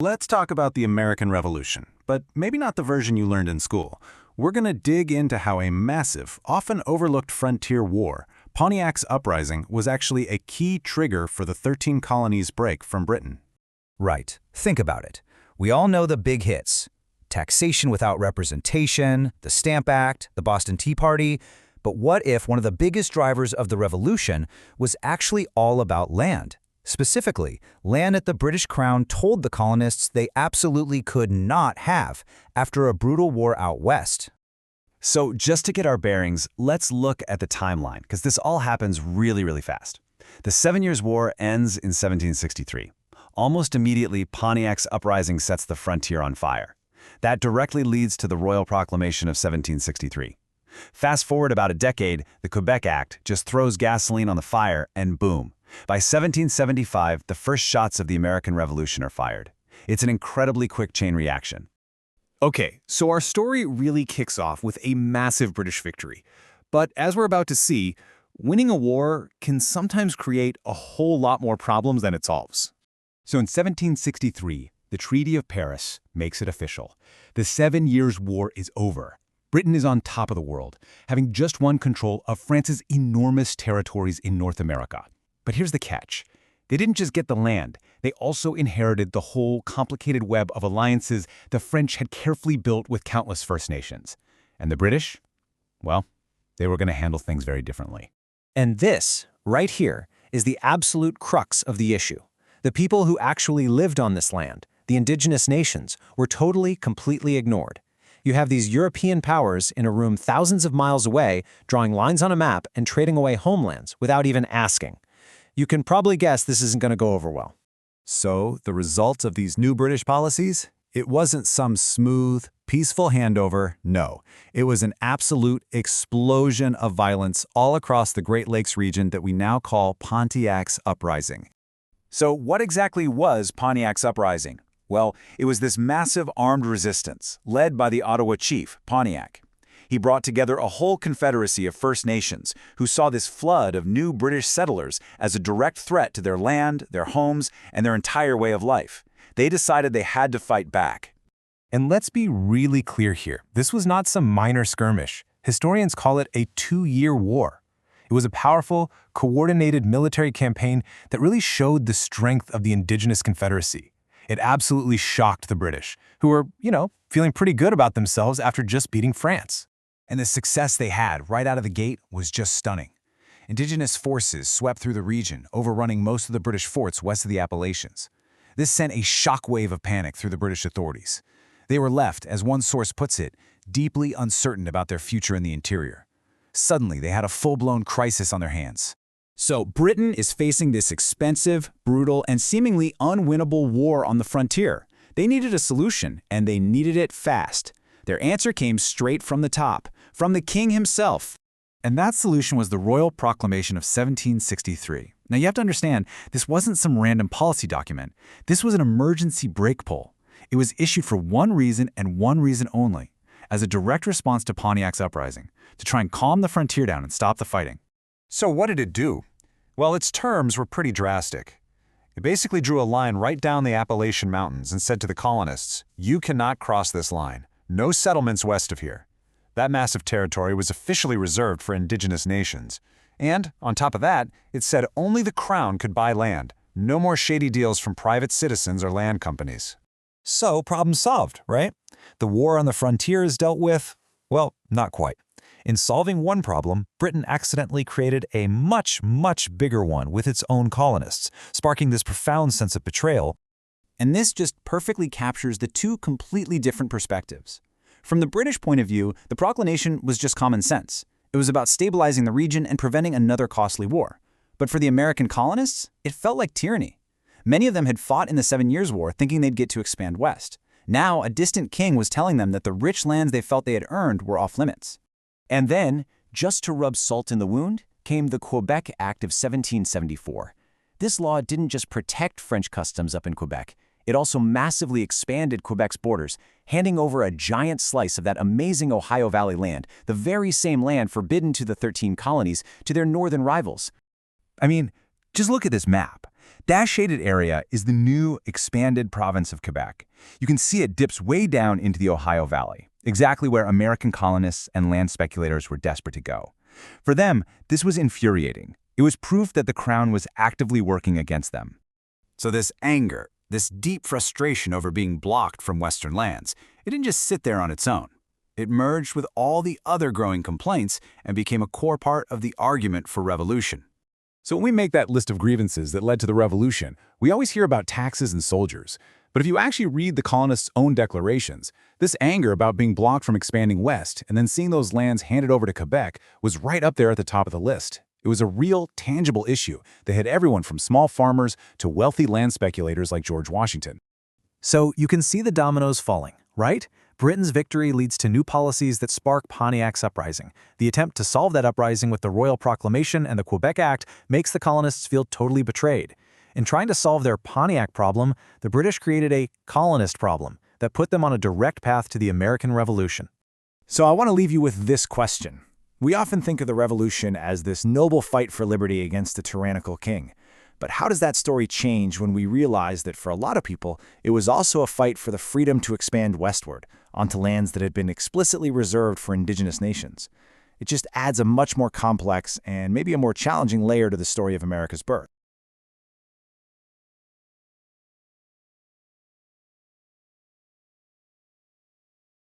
Let's talk about the American Revolution, but maybe not the version you learned in school. We're going to dig into how a massive, often overlooked frontier war, Pontiac's Uprising, was actually a key trigger for the 13 colonies' break from Britain. Right. Think about it. We all know the big hits. Taxation without representation, the Stamp Act, the Boston Tea Party. But what if one of the biggest drivers of the revolution was actually all about land? Specifically, land that the British Crown told the colonists they absolutely could not have after a brutal war out west. So just to get our bearings, let's look at the timeline, because this all happens really fast. The 7 Years' War ends in 1763. Almost immediately, Pontiac's Uprising sets the frontier on fire. That directly leads to the Royal Proclamation of 1763. Fast forward about a decade, the Quebec Act just throws gasoline on the fire, and boom. By 1775, the first shots of the American Revolution are fired. It's an incredibly quick chain reaction. Okay, so our story really kicks off with a massive British victory. But as we're about to see, winning a war can sometimes create a whole lot more problems than it solves. So in 1763, the Treaty of Paris makes it official. The 7 Years' War is over. Britain is on top of the world, having just won control of France's enormous territories in North America. But here's the catch. They didn't just get the land, they also inherited the whole complicated web of alliances the French had carefully built with countless First Nations. And the British? Well, they were going to handle things very differently. And this, right here, is the absolute crux of the issue. The people who actually lived on this land, the indigenous nations, were totally, completely ignored. You have these European powers in a room thousands of miles away, drawing lines on a map and trading away homelands without even asking. You can probably guess this isn't going to go over well. So, the result of these new British policies? It wasn't some smooth, peaceful handover, no. It was an absolute explosion of violence all across the Great Lakes region that we now call Pontiac's Uprising. So what exactly was Pontiac's Uprising? Well, it was this massive armed resistance, led by the Ottawa chief, Pontiac. He brought together a whole confederacy of First Nations who saw this flood of new British settlers as a direct threat to their land, their homes, and their entire way of life. They decided they had to fight back. And let's be really clear here. This was not some minor skirmish. Historians call it a 2-year war. It was a powerful, coordinated military campaign that really showed the strength of the Indigenous Confederacy. It absolutely shocked the British, who were, feeling pretty good about themselves after just beating France. And the success they had right out of the gate was just stunning. Indigenous forces swept through the region, overrunning most of the British forts west of the Appalachians. This sent a shockwave of panic through the British authorities. They were left, as one source puts it, deeply uncertain about their future in the interior. Suddenly, they had a full-blown crisis on their hands. So Britain is facing this expensive, brutal, and seemingly unwinnable war on the frontier. They needed a solution, and they needed it fast. Their answer came straight from the top, from the king himself. And that solution was the Royal Proclamation of 1763. Now you have to understand, this wasn't some random policy document. This was an emergency break poll. It was issued for one reason and one reason only, as a direct response to Pontiac's Uprising, to try and calm the frontier down and stop the fighting. So what did it do? Well, its terms were pretty drastic. It basically drew a line right down the Appalachian Mountains and said to the colonists, you cannot cross this line. No settlements west of here. That massive territory was officially reserved for indigenous nations. And, on top of that, it said only the crown could buy land. No more shady deals from private citizens or land companies. So, problem solved, right? The war on the frontier is dealt with? Well, not quite. In solving one problem, Britain accidentally created a much bigger one with its own colonists, sparking this profound sense of betrayal. And this just perfectly captures the two completely different perspectives. From the British point of view, the proclamation was just common sense. It was about stabilizing the region and preventing another costly war. But for the American colonists, it felt like tyranny. Many of them had fought in the 7 Years' War thinking they'd get to expand west. Now, a distant king was telling them that the rich lands they felt they had earned were off limits. And then, just to rub salt in the wound, came the Quebec Act of 1774. This law didn't just protect French customs up in Quebec, it also massively expanded Quebec's borders, handing over a giant slice of that amazing Ohio Valley land, the very same land forbidden to the 13 colonies, to their northern rivals. I mean, just look at this map. That shaded area is the new, expanded province of Quebec. You can see it dips way down into the Ohio Valley, exactly where American colonists and land speculators were desperate to go. For them, this was infuriating. It was proof that the Crown was actively working against them. So this anger, this deep frustration over being blocked from Western lands, it didn't just sit there on its own. It merged with all the other growing complaints and became a core part of the argument for revolution. So when we make that list of grievances that led to the revolution, we always hear about taxes and soldiers. But if you actually read the colonists' own declarations, this anger about being blocked from expanding west and then seeing those lands handed over to Quebec was right up there at the top of the list. It was a real, tangible issue that hit everyone from small farmers to wealthy land speculators like George Washington. So you can see the dominoes falling, right? Britain's victory leads to new policies that spark Pontiac's uprising. The attempt to solve that uprising with the Royal Proclamation and the Quebec Act makes the colonists feel totally betrayed. In trying to solve their Pontiac problem, the British created a colonist problem that put them on a direct path to the American Revolution. So I want to leave you with this question. We often think of the Revolution as this noble fight for liberty against a tyrannical king. But how does that story change when we realize that for a lot of people, it was also a fight for the freedom to expand westward, onto lands that had been explicitly reserved for indigenous nations? It just adds a much more complex and maybe a more challenging layer to the story of America's birth.